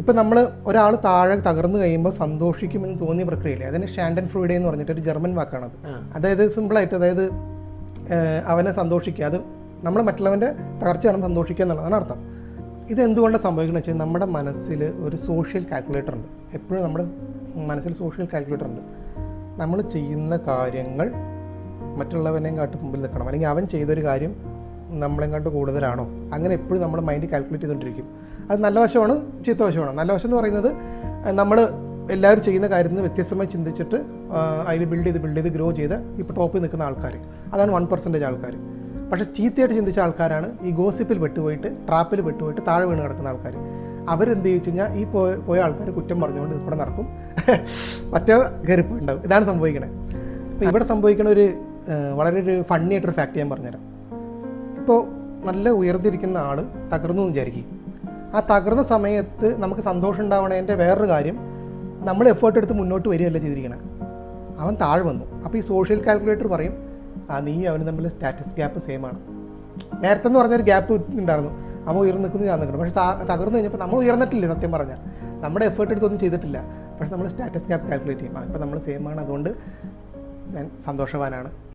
ഇപ്പം നമ്മൾ ഒരാൾ താഴെ തകർന്നു കഴിയുമ്പോൾ സന്തോഷിക്കുമെന്ന് തോന്നിയ പ്രക്രിയയില്ലേ, അതിന് ഷാൻഡൻ ഫ്രൂയിഡെ എന്ന് പറഞ്ഞിട്ട് ഒരു ജർമ്മൻ വാക്കാണത്. അതായത് സിമ്പിളായിട്ട്, അതായത് അവനെ സന്തോഷിക്കുക, അത് നമ്മൾ മറ്റുള്ളവൻ്റെ തകർച്ച കാണുമ്പോൾ സന്തോഷിക്കുക എന്നുള്ളതാണ് അർത്ഥം. ഇത് എന്തുകൊണ്ടാണ് സംഭവിക്കുന്നത് വെച്ചാൽ നമ്മുടെ മനസ്സിൽ ഒരു സോഷ്യൽ കാൽക്കുലേറ്റർ ഉണ്ട്. എപ്പോഴും നമ്മുടെ മനസ്സിൽ സോഷ്യൽ കാൽക്കുലേറ്റർ ഉണ്ട്. നമ്മൾ ചെയ്യുന്ന കാര്യങ്ങൾ മറ്റുള്ളവനെയും കാട്ട് മുമ്പിൽ നിൽക്കണം, അല്ലെങ്കിൽ അവൻ ചെയ്തൊരു കാര്യം നമ്മളെയും കാട്ട് കൂടുതലാണോ, അങ്ങനെ എപ്പോഴും നമ്മുടെ മൈൻഡ് കാൽക്കുലേറ്റ് ചെയ്തുകൊണ്ടിരിക്കും. അത് നല്ല വശമാണ്, ചീത്ത വശമാണ്. നല്ല വശം എന്ന് പറയുന്നത് നമ്മൾ എല്ലാവരും ചെയ്യുന്ന കാര്യത്തിൽ നിന്ന് വ്യത്യസ്തമായി ചിന്തിച്ചിട്ട് അതിൽ ബിൽഡ് ചെയ്ത് ഗ്രോ ചെയ്ത് ഇപ്പോൾ ടോപ്പിൽ നിൽക്കുന്ന ആൾക്കാർ, അതാണ് 1% ആൾക്കാർ. പക്ഷേ ചീത്തയായിട്ട് ചിന്തിച്ച ആൾക്കാരാണ് ഈ ഗോസിപ്പിൽ പെട്ടുപോയിട്ട്, ട്രാപ്പിൽ പെട്ടുപോയിട്ട് താഴെ വീണ് കിടക്കുന്ന ആൾക്കാർ. അവരെന്ത് ചോദിച്ചു കഴിഞ്ഞാൽ ഈ പോയ ആൾക്കാർ കുറ്റം പറഞ്ഞുകൊണ്ട് ഇവിടെ നടക്കും, മറ്റേ കയറിപ്പോയിട്ടുണ്ടാവും. ഇതാണ് സംഭവിക്കണേ. അപ്പോൾ ഇവിടെ സംഭവിക്കണ ഒരു വളരെ ഒരു ഫണ്ണി ആയിട്ടൊരു ഫാക്റ്റ് ഞാൻ പറഞ്ഞുതരാം. ഇപ്പോൾ നല്ല ഉയർന്നിരിക്കുന്ന ആൾ തകർന്നു എന്ന് വിചാരിക്കും. ആ തകർന്ന സമയത്ത് നമുക്ക് സന്തോഷം ഉണ്ടാവണതിൻ്റെ വേറൊരു കാര്യം, നമ്മൾ എഫേർട്ട് എടുത്ത് മുന്നോട്ട് വരികയല്ല ചെയ്തിരിക്കണം, അവൻ താഴെ വന്നു. അപ്പോൾ ഈ സോഷ്യൽ കാൽക്കുലേറ്റർ പറയും, നീ അവന് തമ്മിൽ സ്റ്റാറ്റസ് ഗ്യാപ്പ് സെയിം ആണ്. നേരത്തെ എന്ന് പറഞ്ഞൊരു ഗ്യാപ്പ് ഉണ്ടായിരുന്നു, അവൻ ഉയർന്നു നിൽക്കുന്നു, ഞാൻ നിൽക്കണം. പക്ഷേ തകർന്നു കഴിഞ്ഞപ്പോൾ നമ്മൾ ഉയർന്നിട്ടില്ല. സത്യം പറഞ്ഞാൽ നമ്മുടെ എഫേർട്ട് എടുത്തൊന്നും ചെയ്തിട്ടില്ല, പക്ഷെ നമ്മൾ സ്റ്റാറ്റസ് ഗ്യാപ്പ് കാൽക്കുലേറ്റ് ചെയ്യും. അപ്പോൾ നമ്മൾ സെയിം ആണ്, അതുകൊണ്ട് ഞാൻ സന്തോഷവാനാണ്.